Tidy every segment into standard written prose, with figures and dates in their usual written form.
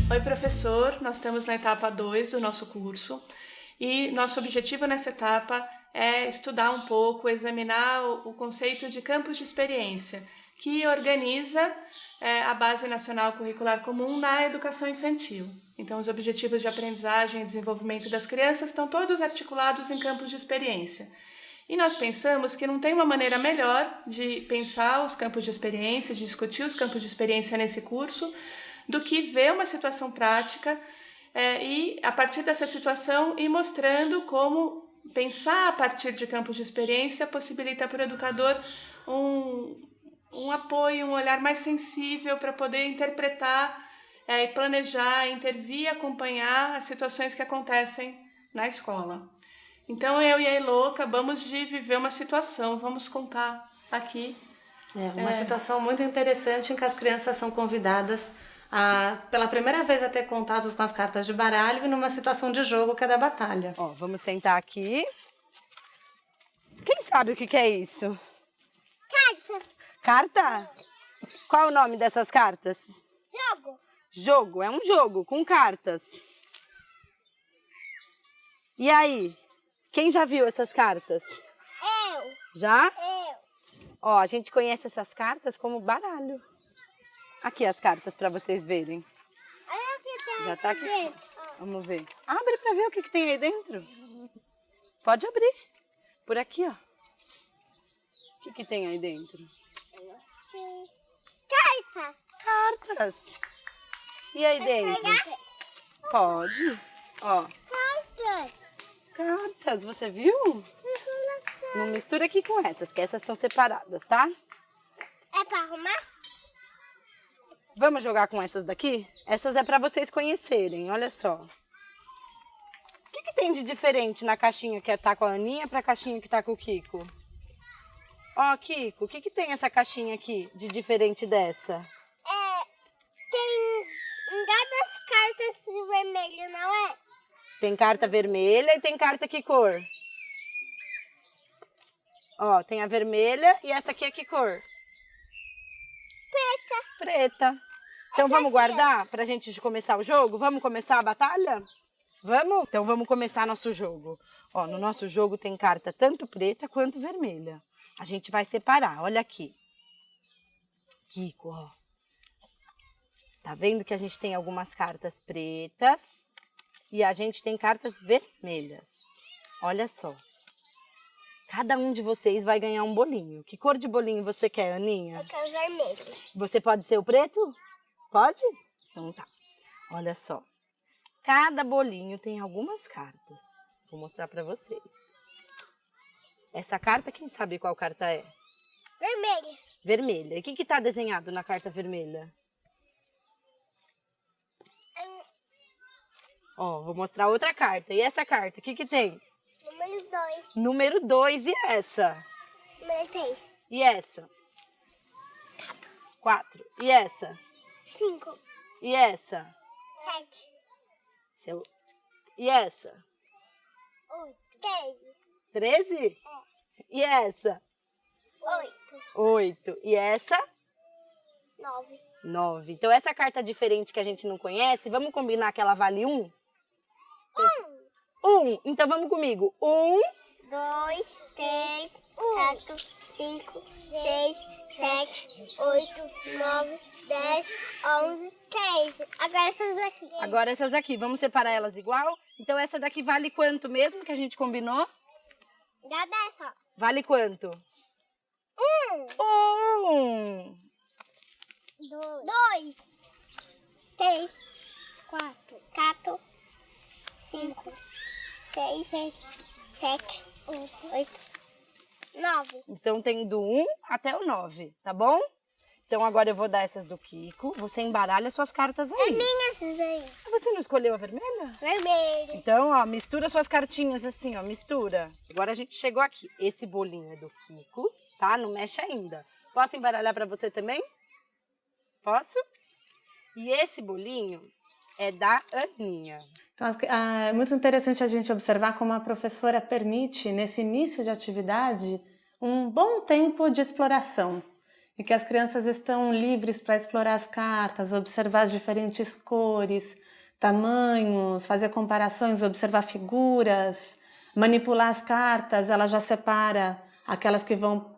Oi, professor. Nós estamos na etapa 2 do nosso curso e nosso objetivo nessa etapa é estudar um pouco, examinar o conceito de campos de experiência, que organiza a Base Nacional Curricular Comum na educação infantil. Então, os objetivos de aprendizagem e desenvolvimento das crianças estão todos articulados em campos de experiência. E nós pensamos que não tem uma maneira melhor de pensar os campos de experiência, de discutir os campos de experiência nesse curso, do que ver uma situação prática e, a partir dessa situação, ir mostrando como pensar a partir de campos de experiência possibilita para o educador um apoio, um olhar mais sensível para poder interpretar e planejar, intervir, acompanhar as situações que acontecem na escola. Então, eu e a Elô acabamos de viver uma situação, vamos contar aqui. Uma situação muito interessante em que as crianças são convidadas pela primeira vez a ter contatos com as cartas de baralho e numa situação de jogo que é da batalha. Ó, vamos sentar aqui. Quem sabe o que é isso? Carta. Carta? Qual é o nome dessas cartas? Jogo. Jogo, é um jogo com cartas. E aí, quem já viu essas cartas? Eu. Já? Eu. Ó, a gente conhece essas cartas como baralho. Aqui as cartas para vocês verem. Olha o que tem Já tá aqui. dentro. Vamos ver. Abre para ver o que tem aí dentro. Pode abrir. Por aqui, ó. O que tem aí dentro? Eu não sei. Carta. Cartas. E aí dentro? Pegar Pode. Ó, cartas. cartas, você viu? Não mistura aqui com essas, que essas estão separadas, tá? É pra arrumar? Vamos jogar com essas daqui? Essas é para vocês conhecerem, olha só. O que tem de diferente na caixinha que tá com a Aninha para a caixinha que tá com o Kiko? Ó, Kiko, o que tem essa caixinha aqui de diferente dessa? Tem das cartas vermelho, não é? Tem carta vermelha e tem carta que cor? Ó, tem a vermelha e essa aqui é que cor? Preta. Preta. Então vamos guardar pra gente começar o jogo? Vamos começar a batalha? Vamos? Então vamos começar nosso jogo. Ó, no nosso jogo tem carta tanto preta quanto vermelha. A gente vai separar, olha aqui. Kiko, ó. Tá vendo que a gente tem algumas cartas pretas e a gente tem cartas vermelhas. Olha só. Cada um de vocês vai ganhar um bolinho. Que cor de bolinho você quer, Aninha? Eu quero vermelho. Você pode ser o preto? Pode? Então tá. Olha só. Cada bolinho tem algumas cartas. Vou mostrar pra vocês. Essa carta, quem sabe qual carta é? Vermelho. Vermelha. E o que tá desenhado na carta vermelha? Ó, vou mostrar outra carta. E essa carta, o que tem? Número 2. Número 2 e essa? Número 3. E essa? 4. E essa? 5. E essa? 7. E essa? 8. 13. 13? E essa? 8. 8. E essa? 9. 9. Então essa carta diferente que a gente não conhece, vamos combinar que ela vale 1? 1. Então vamos comigo. 1. 2, 3, 4, 5, 6, 7, 8, 9, 10, 11, 13. Agora essas aqui. Agora essas aqui, vamos separar elas igual? Então essa daqui vale quanto mesmo que a gente combinou? Dá dessa. Vale quanto? 1. 2, 3, 4, 5, 6, 7, 8, 9. Então tem do 1 até o 9, tá bom? Então agora eu vou dar essas do Kiko. Você embaralha suas cartas aí. É minha essas aí. Você não escolheu a vermelha? Vermelho. Então, ó, mistura suas cartinhas assim, ó, mistura. Agora a gente chegou aqui. Esse bolinho é do Kiko, tá? Não mexe ainda. Posso embaralhar pra você também? Posso? E esse bolinho é da Aninha. Então, é muito interessante a gente observar como a professora permite, nesse início de atividade, um bom tempo de exploração. e que as crianças estão livres para explorar as cartas, observar as diferentes cores, tamanhos, fazer comparações, observar figuras, manipular as cartas. Ela já separa aquelas que vão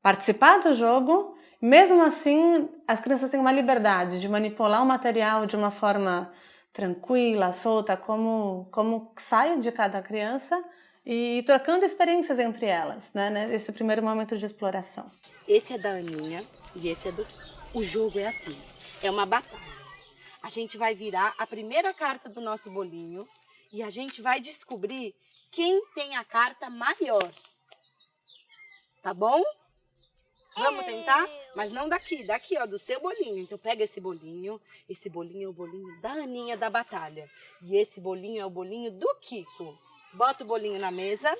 participar do jogo. Mesmo assim, as crianças têm uma liberdade de manipular o material de uma forma tranquila, solta, como sai de cada criança, e trocando experiências entre elas, né? Nesse primeiro momento de exploração. Esse é da Aninha e esse é do... O jogo é assim, é uma batalha. A gente vai virar a primeira carta do nosso bolinho e a gente vai descobrir quem tem a carta maior. Tá bom? Vamos tentar? Mas não daqui, ó, do seu bolinho. Então pega esse bolinho é o bolinho da Aninha da batalha. E esse bolinho é o bolinho do Kiko. Bota o bolinho na mesa.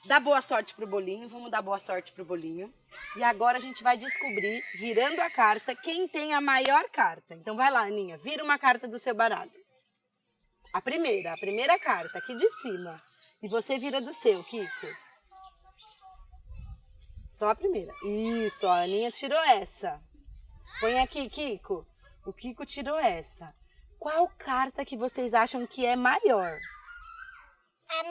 Dá boa sorte pro bolinho, vamos dar boa sorte pro bolinho. E agora a gente vai descobrir, virando a carta, quem tem a maior carta. Então vai lá, Aninha, vira uma carta do seu baralho. A primeira carta, aqui de cima. E você vira do seu, Kiko. Só a primeira. Isso, ó, a Aninha tirou essa. Põe aqui, Kiko. O Kiko tirou essa. Qual carta que vocês acham que é maior? A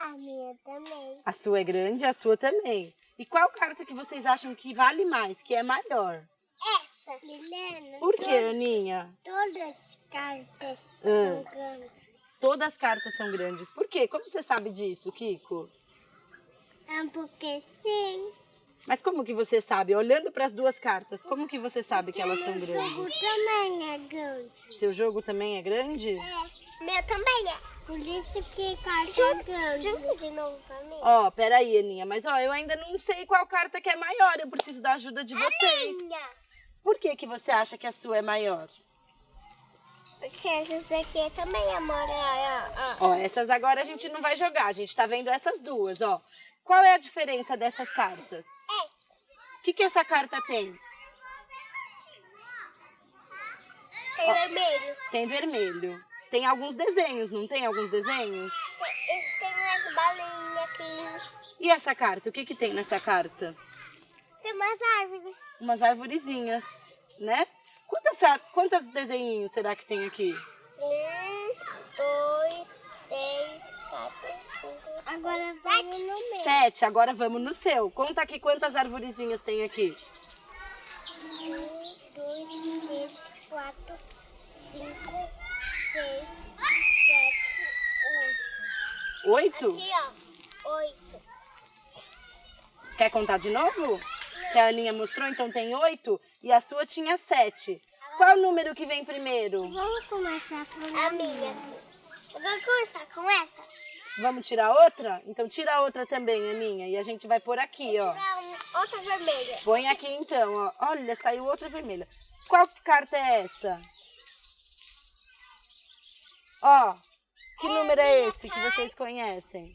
minha também. A sua é grande, a sua também. E qual carta que vocês acham que vale mais, que é maior? Essa. Milena. Por quê, Aninha? Todas as cartas são grandes. Todas as cartas são grandes. Por quê? Como você sabe disso, Kiko? Porque sim. Mas como que você sabe? Olhando para as duas cartas, como que você sabe que elas são Meu grandes? jogo também é grande. Seu jogo também é grande? Meu também é. Por isso que carta é grande. Joga de novo pra mim. Ó, peraí, Aninha, mas ó, eu ainda não sei qual carta que é maior. Eu preciso da ajuda de vocês. Minha. Por que que você acha que a sua é maior? Porque essas aqui também é maior. Ó, essas agora a gente não vai jogar. A gente tá vendo essas duas, ó. Qual é a diferença dessas cartas? O que essa carta tem? Tem vermelho. Tem vermelho. Tem alguns desenhos, não tem alguns desenhos? Tem umas balinhas aqui. E essa carta? O que tem nessa carta? Tem umas árvores. Umas arvorezinhas, né? Quantos desenhinhos será que tem aqui? 1, 2, 3, 4, 5. Agora vamos no meio. 7. Agora vamos no seu. Conta aqui quantas arvorezinhas tem aqui. 1, 2, 3, 4, 5, 6, 7, 8? 8. Aqui, ó. 8. Quer contar de novo? Que a Aninha mostrou, então tem 8 e a sua tinha 7. Qual número que vem primeiro? Vamos começar com a minha aqui. Vamos começar com essa? Vamos tirar outra? Então tira a outra também, Aninha, e a gente vai pôr aqui, ó. Outra vermelha. Põe aqui então, ó. Olha, saiu outra vermelha. Qual carta é essa? Ó, que número é esse que vocês conhecem?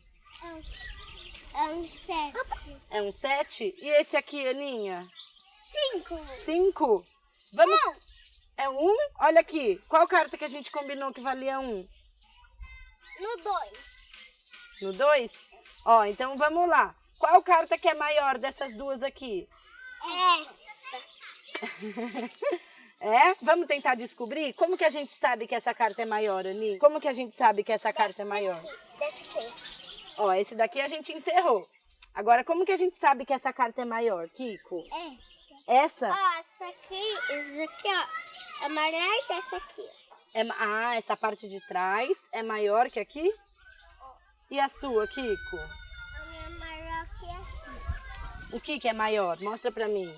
É um 7. É um 7? E esse aqui, Aninha? 5. 5? Vamos... É 1? Olha aqui. Qual carta que a gente combinou que valia 1? No 2. No 2? Ó, então vamos lá. Qual carta que é maior dessas duas aqui? Essa. É? Vamos tentar descobrir? Como que a gente sabe que essa carta é maior, Aninha? Como que a gente sabe que essa carta é maior? Desse. Ó, esse daqui a gente encerrou. Agora, como que a gente sabe que essa carta é maior, Kiko? Essa? Ó, essa aqui, ó, é maior que essa aqui. Essa parte de trás é maior que aqui? E a sua, Kiko? A minha é maior que aqui. O que é maior? Mostra pra mim.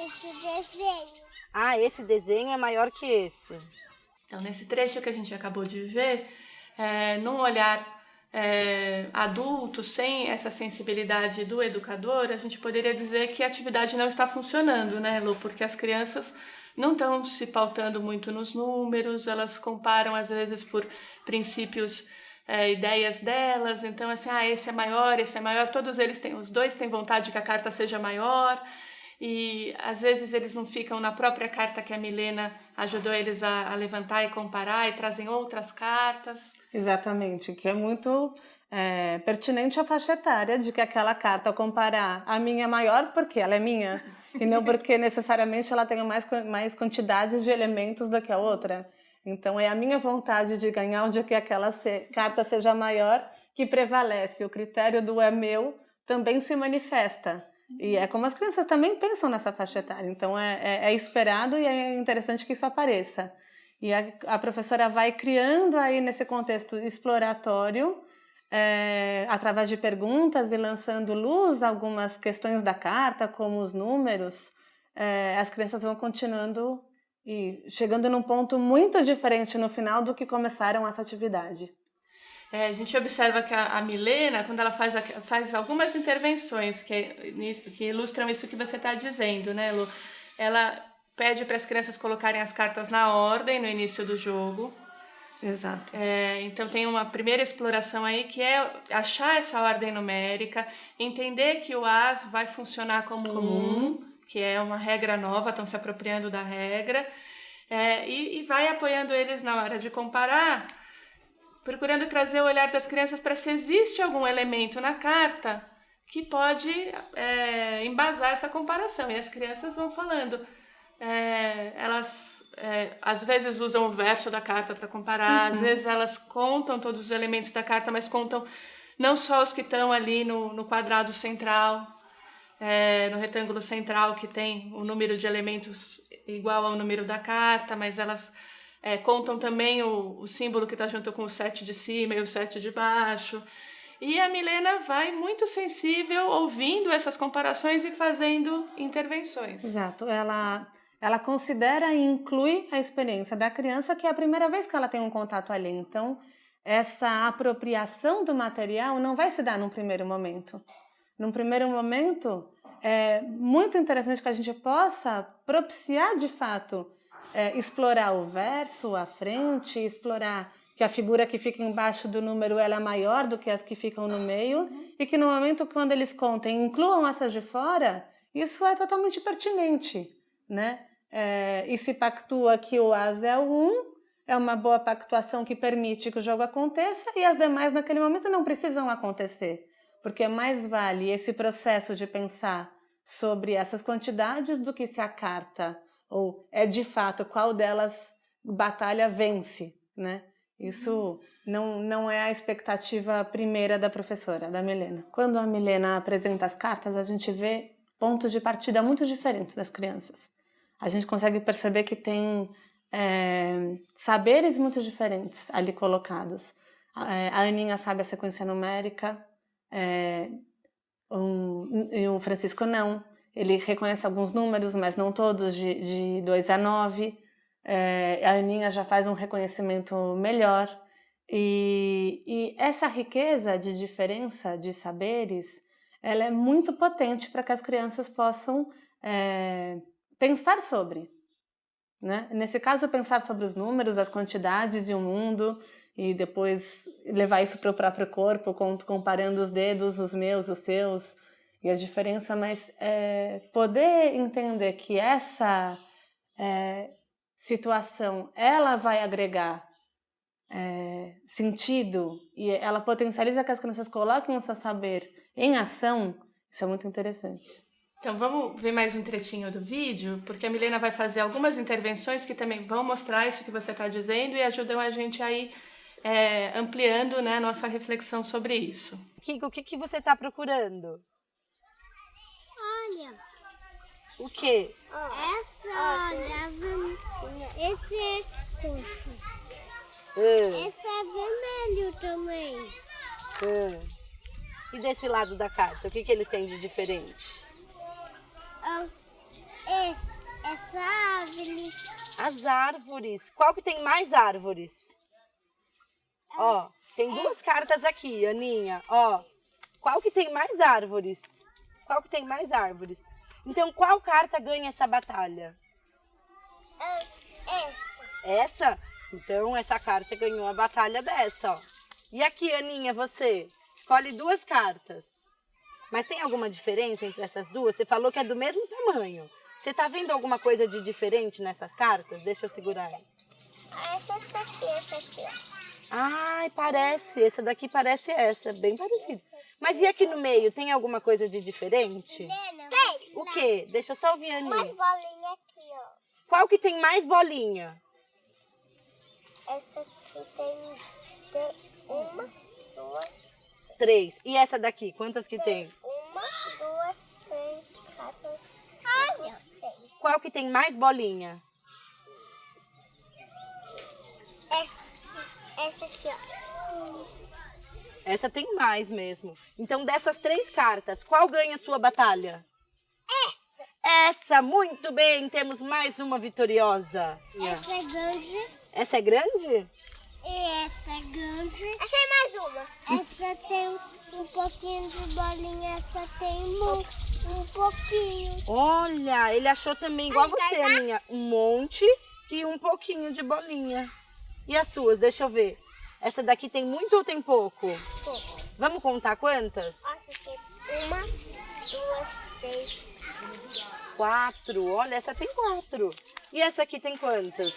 Esse desenho. Ah, esse desenho é maior que esse. Então, nesse trecho que a gente acabou de ver, num olhar adulto, sem essa sensibilidade do educador, a gente poderia dizer que a atividade não está funcionando, né, Lu? Porque as crianças não estão se pautando muito nos números, elas comparam às vezes por princípios, ideias delas, então assim, esse é maior, todos eles têm, os dois têm vontade que a carta seja maior, e às vezes eles não ficam na própria carta que a Milena ajudou eles a levantar e comparar, e trazem outras cartas. Exatamente, que é muito pertinente à faixa etária de que aquela carta, ao comparar a minha é maior porque ela é minha, e não porque necessariamente ela tenha mais quantidades de elementos do que a outra. Então é a minha vontade de ganhar onde que aquela carta seja maior que prevalece. O critério do é meu também se manifesta. E é como as crianças também pensam nessa faixa etária. Então é esperado e é interessante que isso apareça. E a professora vai criando aí nesse contexto exploratório, através de perguntas e lançando luz algumas questões da carta, como os números, as crianças vão continuando e chegando num ponto muito diferente no final do que começaram essa atividade. A gente observa que a Milena, quando ela faz algumas intervenções que ilustram isso que você está dizendo, né, Lu? Ela pede para as crianças colocarem as cartas na ordem no início do jogo. Exato. Então tem uma primeira exploração aí que é achar essa ordem numérica, entender que o as vai funcionar como um, que é uma regra nova, estão se apropriando da regra, e vai apoiando eles na hora de comparar, procurando trazer o olhar das crianças para se existe algum elemento na carta que pode embasar essa comparação. E as crianças vão falando. Elas às vezes usam o verso da carta para comparar, às vezes elas contam todos os elementos da carta, mas contam não só os que estão ali no quadrado central, no retângulo central, que tem o número de elementos igual ao número da carta, mas elas contam também o símbolo que está junto com o 7 de cima e o 7 de baixo. E a Milena vai muito sensível, ouvindo essas comparações e fazendo intervenções. Exato. Ela considera e inclui a experiência da criança, que é a primeira vez que ela tem um contato ali. Então, essa apropriação do material não vai se dar num primeiro momento. Num primeiro momento, é muito interessante que a gente possa propiciar, de fato, explorar o verso, a frente, explorar que a figura que fica embaixo do número ela é maior do que as que ficam no meio, e que no momento quando eles contem, incluam essas de fora, isso é totalmente pertinente, né? E se pactua que o as é o 1, é uma boa pactuação que permite que o jogo aconteça, e as demais naquele momento não precisam acontecer, porque mais vale esse processo de pensar sobre essas quantidades do que se a carta, ou de fato qual delas batalha vence, né? Isso não é a expectativa primeira da professora, da Milena. Quando a Milena apresenta as cartas, a gente vê pontos de partida muito diferentes das crianças. A gente consegue perceber que tem saberes muito diferentes ali colocados. A Aninha sabe a sequência numérica, e o Francisco não. Ele reconhece alguns números, mas não todos, de 2 a 9. A Aninha já faz um reconhecimento melhor. E essa riqueza de diferença de saberes, ela é muito potente para que as crianças possam pensar sobre, né? Nesse caso, pensar sobre os números, as quantidades e o mundo, e depois levar isso para o próprio corpo, comparando os dedos, os meus, os seus, e a diferença, mas poder entender que essa situação, ela vai agregar sentido, e ela potencializa que as crianças coloquem o seu saber em ação, isso é muito interessante. Então vamos ver mais um trechinho do vídeo, porque a Milena vai fazer algumas intervenções que também vão mostrar isso que você está dizendo e ajudam a gente a ir ampliando, né, a nossa reflexão sobre isso. Kiko, o que você está procurando? Olha. O quê? Essa, olha, esse é roxo. Esse é vermelho também. E desse lado da carta, o que eles têm de diferente? Essa árvore. As árvores. Qual que tem mais árvores? Ó, tem duas cartas aqui, Aninha. Ó, qual que tem mais árvores? Qual que tem mais árvores? Então, qual carta ganha essa batalha? Essa? Então, essa carta ganhou a batalha dessa, ó. E aqui, Aninha, você escolhe duas cartas. Mas tem alguma diferença entre essas duas? Você falou que é do mesmo tamanho. Você tá vendo alguma coisa de diferente nessas cartas? Deixa eu segurar aí. Essa aqui, essa aqui, ó. Ai, parece. Essa daqui parece essa. Bem parecido. Mas e aqui no meio? Tem alguma coisa de diferente? Tem. O quê? Deixa eu só ouvir a Umas Aninha. bolinhas aqui, ó. Qual que tem mais bolinha? Essa aqui tem uma, duas, 3. E essa daqui? Quantas que tem? uma, duas, três, quatro, cinco, seis. Qual que tem mais bolinha? Essa aqui, ó. Essa tem mais mesmo. Então, dessas 3 cartas, qual ganha a sua batalha? Essa, muito bem, temos mais uma vitoriosa. Essa é grande Essa é grande? e essa é grande. Achei mais uma. Essa tem um pouquinho de bolinha, essa tem um pouquinho. Olha, ele achou também igual você, Aninha. Um monte e um pouquinho de bolinha. E as suas? Deixa eu ver. Essa daqui tem muito ou tem pouco? Pouco. Vamos contar quantas? Essa aqui, uma, duas, três. 4. Olha, essa tem 4. E essa aqui tem quantas?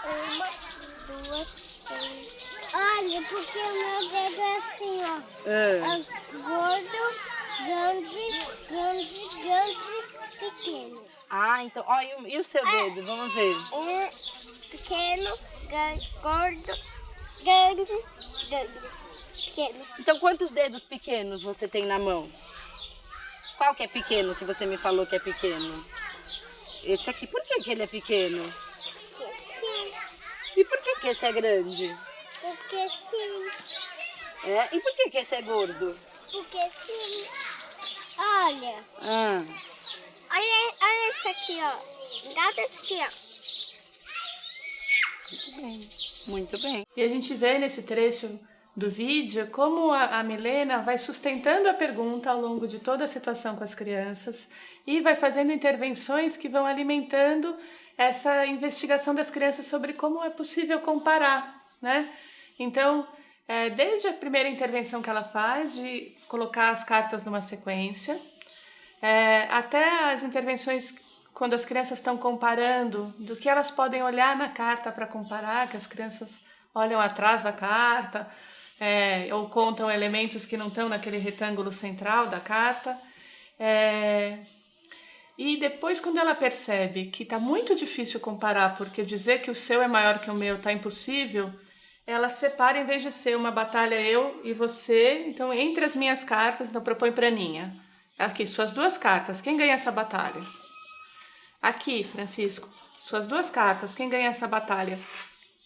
Uma, duas, três. Olha, porque o meu dedo é assim, ó. É gordo, grande, pequeno. Ah, então. Ó, e o seu dedo? Vamos ver. Pequeno, gordo, grande, pequeno. Então, quantos dedos pequenos você tem na mão? Qual que é pequeno que você me falou que é pequeno? Esse aqui, por que ele é pequeno? Porque sim, E por que esse é grande? porque sim, É? E por que esse é gordo? porque sim. Olha, Ah, olha isso aqui, ó. Nada aqui, ó. muito bem. E a gente vê nesse trecho do vídeo como a Milena vai sustentando a pergunta ao longo de toda a situação com as crianças e vai fazendo intervenções que vão alimentando essa investigação das crianças sobre como é possível comparar, né? Então, desde a primeira intervenção que ela faz, de colocar as cartas numa sequência, até as intervenções quando as crianças estão comparando, do que elas podem olhar na carta para comparar, que as crianças olham atrás da carta, ou contam elementos que não estão naquele retângulo central da carta. E depois, quando ela percebe que está muito difícil comparar, porque dizer que o seu é maior que o meu está impossível, ela separa, em vez de ser uma batalha eu e você, então entre as minhas cartas, então propõe para a Aninha. Aqui, suas 2 cartas, quem ganha essa batalha? Aqui, Francisco, suas 2 cartas, quem ganha essa batalha?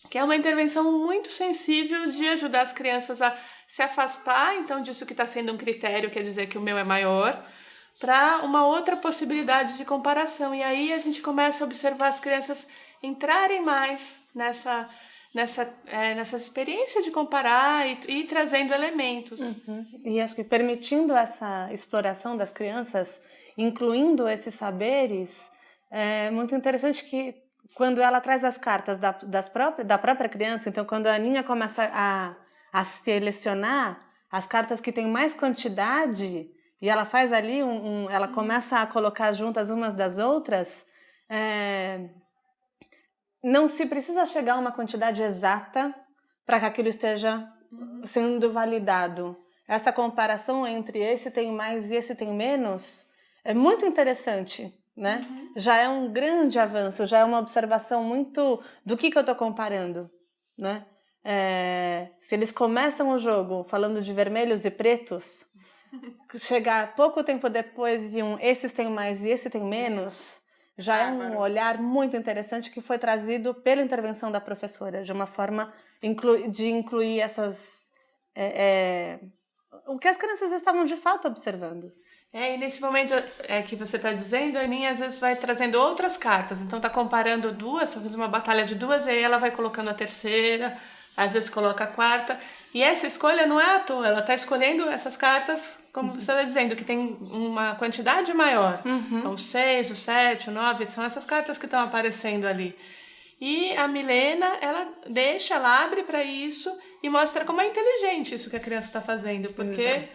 Que é uma intervenção muito sensível de ajudar as crianças a se afastar, então, disso que está sendo um critério, quer dizer que o meu é maior, para uma outra possibilidade de comparação. E aí a gente começa a observar as crianças entrarem mais nessa experiência de comparar e trazendo elementos. E acho que permitindo essa exploração das crianças, incluindo esses saberes, é muito interessante que quando ela traz as cartas da própria criança, então quando a Aninha começa a selecionar as cartas que têm mais quantidade, e ela faz ali, ela começa a colocar juntas umas das outras, não se precisa chegar a uma quantidade exata para que aquilo esteja sendo validado. Essa comparação entre esse tem mais e esse tem menos é muito interessante, né? Já é um grande avanço, já é uma observação muito do que eu estou comparando, né? Se eles começam o jogo falando de vermelhos e pretos, chegar pouco tempo depois e esses tem mais e esse tem menos, já é um olhar muito interessante que foi trazido pela intervenção da professora, de uma forma de incluir essas o que as crianças estavam de fato observando. E nesse momento que você está dizendo, a Aninha às vezes vai trazendo outras cartas, então está comparando 2, faz uma batalha de 2, e aí ela vai colocando a terceira, às vezes coloca a quarta, e essa escolha não é à toa, ela está escolhendo essas cartas, como você está dizendo, que tem uma quantidade maior. Então, o 6, o 7, o 9, são essas cartas que estão aparecendo ali. E a Milena, ela abre para isso e mostra como é inteligente isso que a criança está fazendo, porque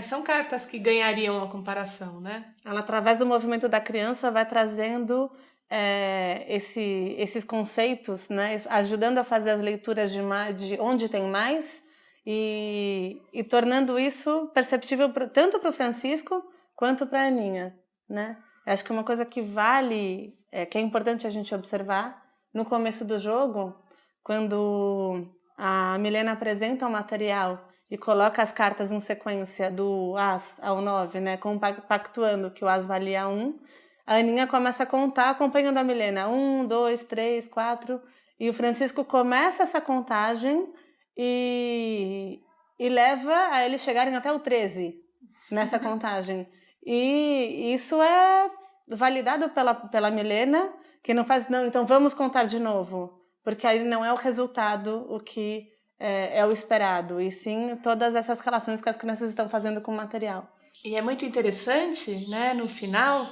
são cartas que ganhariam a comparação, né? Ela, através do movimento da criança, vai trazendo esses conceitos, né, ajudando a fazer as leituras de onde tem mais e tornando isso perceptível tanto para o Francisco quanto para a Aninha, né? Acho que uma coisa que vale, que é importante a gente observar no começo do jogo, quando a Milena apresenta o material e coloca as cartas em sequência do As ao 9, né, compactuando que o As valia 1, a Aninha começa a contar acompanhando a Milena, 1, 2, 3, 4, e o Francisco começa essa contagem e leva a eles chegarem até o 13 nessa contagem. E isso é validado pela Milena, que não faz, não, então vamos contar de novo, porque aí não é o resultado o que é o esperado, e sim todas essas relações que as crianças estão fazendo com o material. E é muito interessante, né, no final,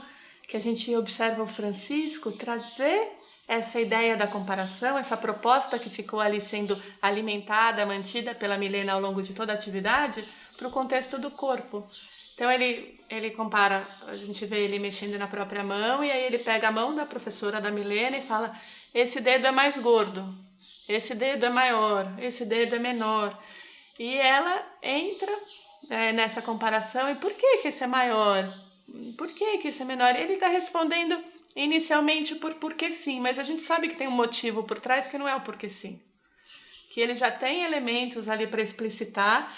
que a gente observa o Francisco trazer essa ideia da comparação, essa proposta que ficou ali sendo alimentada, mantida pela Milena ao longo de toda a atividade, para o contexto do corpo. Então ele compara, a gente vê ele mexendo na própria mão, e aí ele pega a mão da professora da Milena e fala, esse dedo é mais gordo, esse dedo é maior, esse dedo é menor. E ela entra nessa comparação, e por que esse é maior? Por que esse é menor? Ele está respondendo inicialmente porque sim, mas a gente sabe que tem um motivo por trás que não é o porque sim. Que ele já tem elementos ali para explicitar,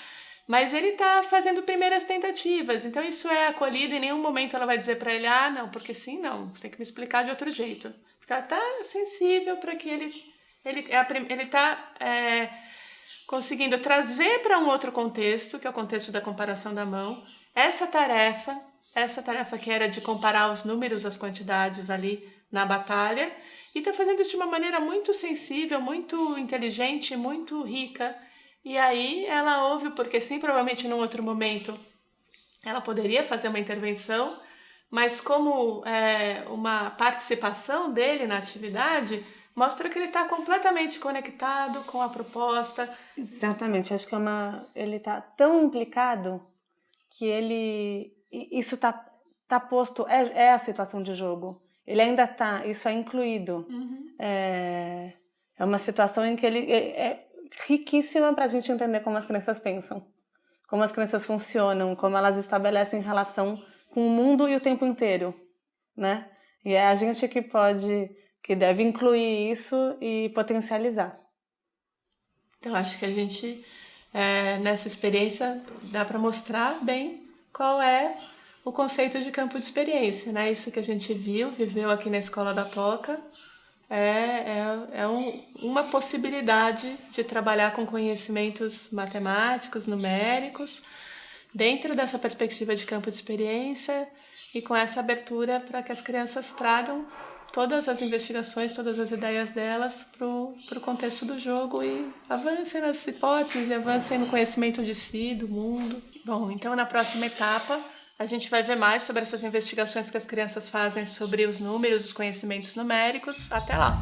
mas ele está fazendo primeiras tentativas, então isso é acolhido, em nenhum momento ela vai dizer para ele, não, porque sim, não, você tem que me explicar de outro jeito. Porque ela está sensível para que ele está conseguindo trazer para um outro contexto, que é o contexto da comparação da mão, essa tarefa que era de comparar os números, as quantidades ali na batalha, e está fazendo isso de uma maneira muito sensível, muito inteligente, muito rica. E aí ela ouve, porque sim, provavelmente num outro momento ela poderia fazer uma intervenção, mas como uma participação dele na atividade, mostra que ele está completamente conectado com a proposta. Exatamente, acho que ele está tão implicado que isso tá posto, é a situação de jogo. Ele ainda tá, isso é incluído. Uhum. É uma situação em que ele é riquíssima para a gente entender como as crianças pensam, como as crianças funcionam, como elas estabelecem relação com o mundo e o tempo inteiro, né? E é a gente que deve incluir isso e potencializar. Então, acho que a gente, nessa experiência, dá para mostrar bem qual é o conceito de campo de experiência, né? Isso que a gente viveu aqui na Escola da Toca, uma possibilidade de trabalhar com conhecimentos matemáticos, numéricos, dentro dessa perspectiva de campo de experiência e com essa abertura para que as crianças tragam todas as investigações, todas as ideias delas para o contexto do jogo e avancem nas hipóteses e avancem no conhecimento de si, do mundo. Bom, então na próxima etapa a gente vai ver mais sobre essas investigações que as crianças fazem sobre os números, os conhecimentos numéricos. Até lá!